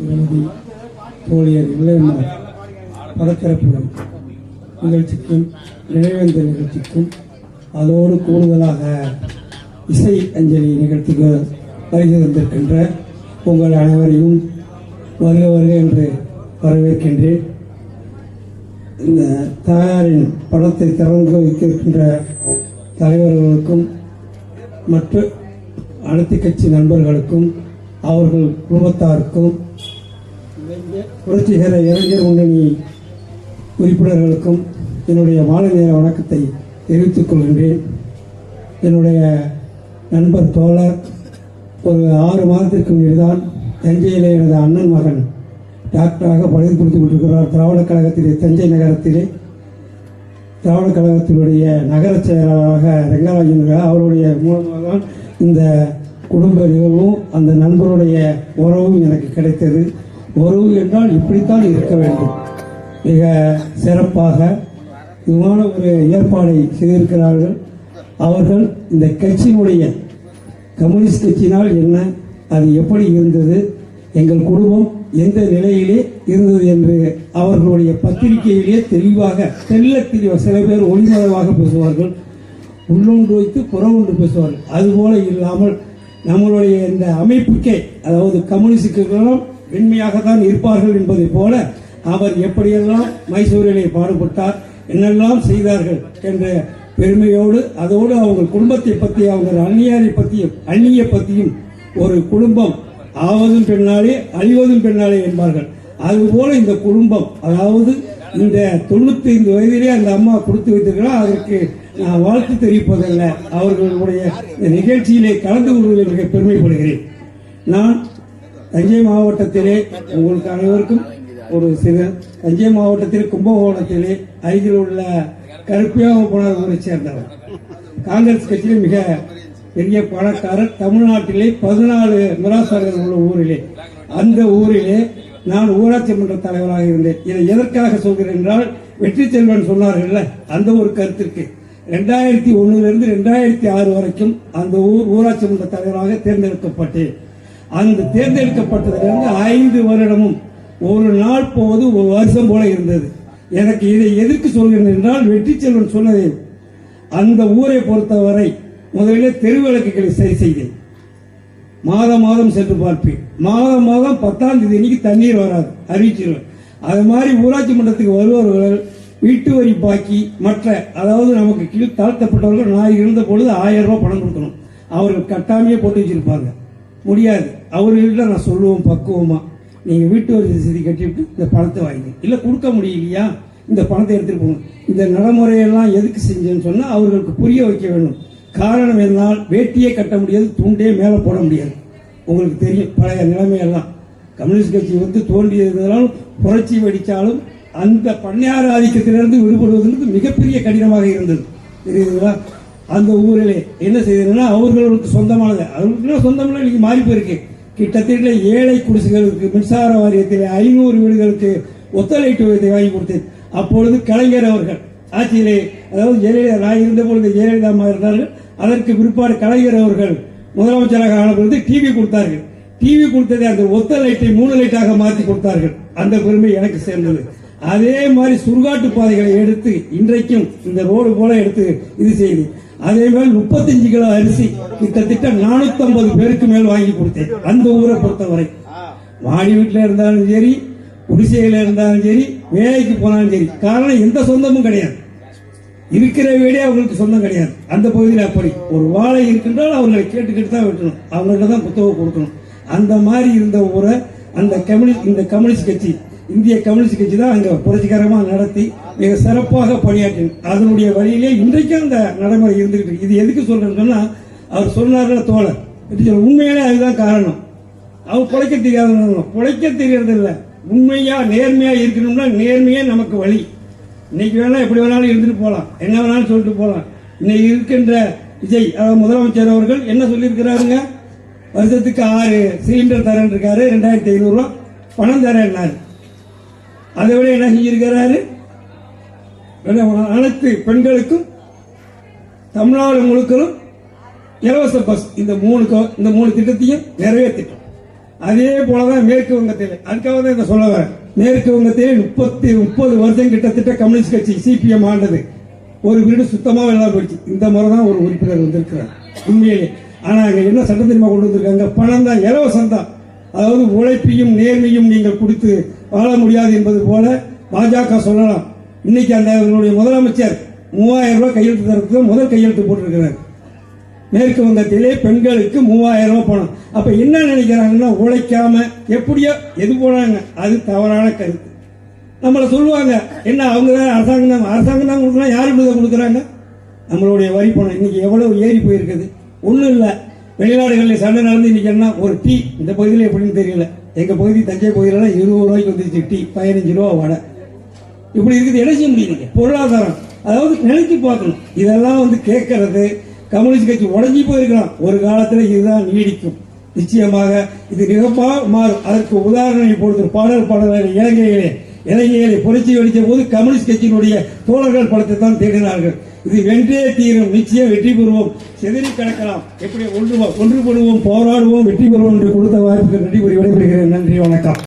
திருமதி தோழியர் இளையம்மாள் படத்திறப்பு நிகழ்ச்சிக்கும் நினைவேந்தல் நிகழ்ச்சிக்கும் அதோடு கூடுதலாக இசை அஞ்சலி நிகழ்ச்சிக்கு வருகை தந்திருக்கின்ற உங்கள் அனைவரையும் வருக வருக என்று வரவேற்கின்றேன். இந்த தாயாரின் படத்தை திறந்து வைத்திருக்கின்ற தலைவர்களுக்கும் மற்ற அனைத்து கட்சி நண்பர்களுக்கும் அவர்கள் குடும்பத்தாருக்கும் புரட்சிகர இளைஞர் முன்னணி உறுப்பினர்களுக்கும் என்னுடைய மாலை நேர வணக்கத்தை தெரிவித்துக் கொள்கின்றேன். என்னுடைய நண்பர் தோழர் ஒரு 6 மாதத்திற்கு முன்னால் தஞ்சையிலே எனது அண்ணன் மகன் டாக்டராக பணியில் கொடுத்து கொண்டிருக்கிறார். திராவிடக் கழகத்திலே தஞ்சை நகரத்திலே திராவிடக் கழகத்தினுடைய நகர செயலாளராக ரெங்கராஜன் அவருடைய மூலமாக தான் இந்த குடும்ப நிகழ்வும் அந்த நண்பருடைய உறவும் எனக்கு கிடைத்தது. உறவு என்றால் இப்படித்தான் இருக்க வேண்டும். மிக சிறப்பாக விமான ஒரு ஏற்பாடை செய்திருக்கிறார்கள். அவர்கள் இந்த கட்சியினுடைய கம்யூனிஸ்ட் கட்சியினால் என்ன, அது எப்படி இருந்தது, எங்கள் குடும்பம் எந்த நிலையிலே இருந்தது என்று அவர்களுடைய பத்திரிகையிலே தெளிவாக சில பேர் ஒளிமறைவாக பேசுவார்கள், உள்ளொன்று வைத்து புறமொன்று பேசுவார்கள். அதுபோல இல்லாமல் நம்மளுடைய இந்த அமைப்புக்கே, அதாவது கம்யூனிஸ்டுகளும் வெண்மையாகத்தான் இருப்பார்கள் என்பதை போல அவர் எப்படியெல்லாம் மைசூரிலே பாடுபட்டார், என்னெல்லாம் செய்தார்கள் என்ற பெருமையோடு, அதோடு அவங்க குடும்பத்தை பற்றி, அவங்க அந்நிய பற்றியும் ஒரு குடும்பம் ஆவதும் பெண்ணாலே அழிவதும் பெண்ணாலே என்பார்கள். அதுபோல இந்த குடும்பம், அதாவது இந்த 95 வயதிலே அந்த அம்மா கொடுத்து வைத்திருக்கிறார். அதற்கு நான் வாழ்த்து தெரிவிப்பதல்ல, அவர்களுடைய நிகழ்ச்சியிலே கலந்து கொள்வதில் மிக பெருமைப்படுகிறேன். நான் தஞ்சை மாவட்டத்திலே உங்களுக்கு அனைவருக்கும் ஒரு தஞ்சை மாவட்டத்தில் கும்பகோணத்திலே அருகில் உள்ள கருப்பியாவூரை சேர்ந்தவர். காங்கிரஸ் கட்சியிலே மிக பெரிய பணக்காரர். தமிழ்நாட்டிலே 14 மிராசார்கள் உள்ள ஊரிலே, அந்த ஊரிலே நான் ஊராட்சி மன்ற தலைவராக இருந்தேன். இதை எதற்காக சொல்கிறேன் என்றால், வெற்றி செல்வன் சொன்னார்கள் அந்த ஒரு கருத்திற்கு 2001 2006 வரைக்கும் அந்த ஊராட்சி மன்ற தலைவராக தேர்ந்தெடுக்கப்பட்டேன். அந்த தேர்ந்தெடுக்கப்பட்டதிலிருந்து 5 வருடமும் ஒரு நாள் போவது ஒரு வருஷம் போல இருந்தது. எனக்கு இதை எதற்கு சொல்கிறேன் என்றால், வெற்றி செல்வன் சொன்னதை அந்த ஊரை பொறுத்தவரை முதலில் தெருவிளக்குகளை சரி செய்தேன். மாதம் சென்று பார்ப்பேன். மாதம் 10ஆம் தேதி அன்னைக்கு தண்ணீர் வராது, அறிவிச்சிருவேன். அது மாதிரி ஊராட்சி மன்றத்துக்கு வருபவர்கள் வீட்டு வரி பாக்கி மற்ற, அதாவது நமக்கு கீழ் தாழ்த்தப்பட்டவர்கள் நான் இருந்த பொழுது 1000 ரூபாய் பணம் கொடுக்கணும். அவர்கள் கட்டாமையே போட்டு வச்சிருப்பாங்க. முடியாது. அவர்கள்ட்ட நான் சொல்லுவோம் பக்குவமா, நீங்க வீட்டு வரி ரசீது கட்டிவிட்டு இந்த பணத்தை வாங்கி, இல்ல கொடுக்க முடியலையா இந்த பணத்தை எடுத்துட்டு போங்க. இந்த நடைமுறையெல்லாம் எதுக்கு செஞ்சேன்னு சொன்னா அவர்களுக்கு புரிய வைக்க வேண்டும். காரணம் என்னால் வேட்டியே கட்ட முடியாது, துண்டே மேலே போட முடியாது. உங்களுக்கு தெரியும் பழைய நிலைமையெல்லாம். கம்யூனிஸ்ட் கட்சி தோன்றியதாலும் புரட்சி வெடித்தாலும் அந்த பண்ணையார் ஆதிக்கத்திலிருந்து விடுபடுவதற்கு மிகப்பெரிய கடினமாக இருந்தது. தெரியுதுங்களா? அந்த ஊரிலே என்ன செய்ததுன்னா, அவர்களுக்கு சொந்தமானது, அவர்களுக்கு சொந்தமான இன்னைக்கு மாறி போயிருக்கு. கிட்டத்தட்ட ஏழை குடிசுகளுக்கு மின்சார வாரியத்தில் 500 வீடுகளுக்கு ஒத்தலைட்டு வாங்கி கொடுத்தேன். அப்பொழுது கலைஞர் அவர்கள் ஆட்சியிலே, அதாவது ஜெயலலிதா, நான் இருந்த பொழுது ஜெயலலிதா இருந்தார்கள். அதற்கு பிற்பாடு கலைஞர் அவர்கள் முதலமைச்சராக ஆன பொழுது டிவி கொடுத்தார்கள். டிவி கொடுத்ததை அந்த ஒத்த லைட்டை 3 லைட்டாக மாற்றி கொடுத்தார்கள். அந்த பெருமை எனக்கு சேர்ந்தது. அதே மாதிரி சுடுகாட்டு பாதைகளை எடுத்து இன்றைக்கும் இந்த ரோடு போல எடுத்து இது செய்து, அதே மாதிரி 35 கிலோ அரிசி கிட்டத்தட்ட 450 பேருக்கு மேல் வாங்கி கொடுத்தேன். அந்த ஊரை பொறுத்தவரை மாடி வீட்டில் இருந்தாலும் சரி, குடிசையில இருந்தாலும் சரி, வேலைக்கு போனாலும் சரி, காரணம் எந்த சொந்தமும் கிடையாது. இருக்கிற வீடே அவங்களுக்கு சொந்தம் கிடையாது. அந்த பகுதியில் அப்படி ஒரு வாழை இருக்கின்றால் அவர்களை கேட்டுக்கிட்டு தான் வெட்டணும், அவங்கள்ட்ட தான் புத்தகம் கொடுக்கணும். அந்த மாதிரி இருந்த ஊரை இந்த கம்யூனிஸ்ட் கட்சி, இந்திய கம்யூனிஸ்ட் கட்சி தான் அங்க புரட்சிகரமாக நடத்தி மிக சிறப்பாக பணியாற்றின. அதனுடைய வழியிலே இன்றைக்கும் அந்த நடைமுறை இருந்துகிட்டு. இது எதுக்கு சொல்றேன்னு சொன்னா, அவர் சொன்னார்கள் தோழர், உண்மையிலே அதுதான் காரணம். அவர் பிழைக்க தெரியறது இல்லை. உண்மையா நேர்மையா இருக்கணும்னா நேர்மையா நமக்கு வழி. இன்னைக்கு வேணா எப்படி வேணாலும் இருந்துட்டு போகலாம், என்ன வேணாலும் சொல்லிட்டு போகலாம். இன்னைக்கு இருக்கின்ற விஜய், அதாவது முதலமைச்சர் அவர்கள் என்ன சொல்லியிருக்கிறாருங்க, வருஷத்துக்கு 6 சிலிண்டர் தரேன் இருக்காரு, 2500 ரூபாய் பணம் தரேன்னாரு. அதை விட என்ன செஞ்சிருக்கிறாரு, அனைத்து பெண்களுக்கும் தமிழ்நாடு முழுக்களும் இலவச பஸ், இந்த 3 திட்டத்தையும் நிறைவேற்றிட்டோம். அதே போலதான் மேற்கு வங்கத்தில், அதுக்காக தான் இதை சொல்ல வரேன். மேற்கு வங்கத்திலே 30 வருஷம் கிட்டத்தட்ட கம்யூனிஸ்ட் கட்சி சிபிஎம் ஆண்டது. ஒரு வீடு சுத்தமாக எல்லாம் போயிடுச்சு. இந்த முறை தான் ஒரு உறுப்பினர் வந்திருக்கிறார் உண்மையிலே. ஆனா அங்க என்ன சட்டம் தெரியுமா கொண்டு வந்திருக்காங்க? பணம் தான், இலவசம் தான். அதாவது உழைப்பையும் நேர்மையும் நீங்கள் கொடுத்து வாழ முடியாது என்பது போல பாஜக சொல்லலாம். இன்னைக்கு அந்த முதலமைச்சர் 3000 ரூபாய் கையெழுத்து தரத்துக்கு முதல் கையெழுத்து போட்டிருக்கிறார். மேற்கு வங்கத்திலே பெண்களுக்கு 3000 ரூபாய் பணம். அப்ப என்ன நினைக்கிறாங்கன்னா, உழைக்காம எப்படியோ எது போனாங்க, அது தவறான கருத்து. நம்மள சொல்லுவாங்க என்ன, அவங்க தான் அரசாங்கம் தான் கொடுக்குறாங்க. யாருக்கு தான் கொடுக்குறாங்க? நம்மளுடைய வரி பணம். இன்னைக்கு எவ்வளவு ஏறி போயிருக்குது. ஒன்றும் இல்லை, வெளிநாடுகளில் சண்டை நடந்து இன்னைக்கு என்ன, ஒரு டீ இந்த பகுதியில் எப்படின்னு தெரியல, எங்க பகுதி தஞ்சை பகுதியிலாம் 20 ரூபாய்க்கு வந்துருச்சு டீ, 15 ரூபா வடை. இப்படி இருக்குது. என்ன செய்ய முடியுங்க? பொருளாதாரம். அதாவது நினைச்சு பார்க்கணும். இதெல்லாம் கேட்கறது கம்யூனிஸ்ட் கட்சி உடஞ்சி போயிருக்கலாம். ஒரு காலத்தில் இதுதான் நீடிக்கும். நிச்சயமாக இது நிகழ்ப்பாக மாறும். அதற்கு உதாரணம் இப்பொழுது பாடல் இலங்கையிலே புரட்சி வெடித்த போது கம்யூனிஸ்ட் கட்சியினுடைய தோழர்கள் படத்தை தான் தேடினார்கள். இது வென்றே தீரும், நிச்சயம் வெற்றி பெறுவோம், செதறி கிடக்கலாம், எப்படி ஒன்றுபடுவோம், போராடுவோம், வெற்றி பெறுவோம் என்று கொடுத்த வாய்ப்புக்கு நன்றி கூறி விடைபெறுகிறேன். நன்றி, வணக்கம்.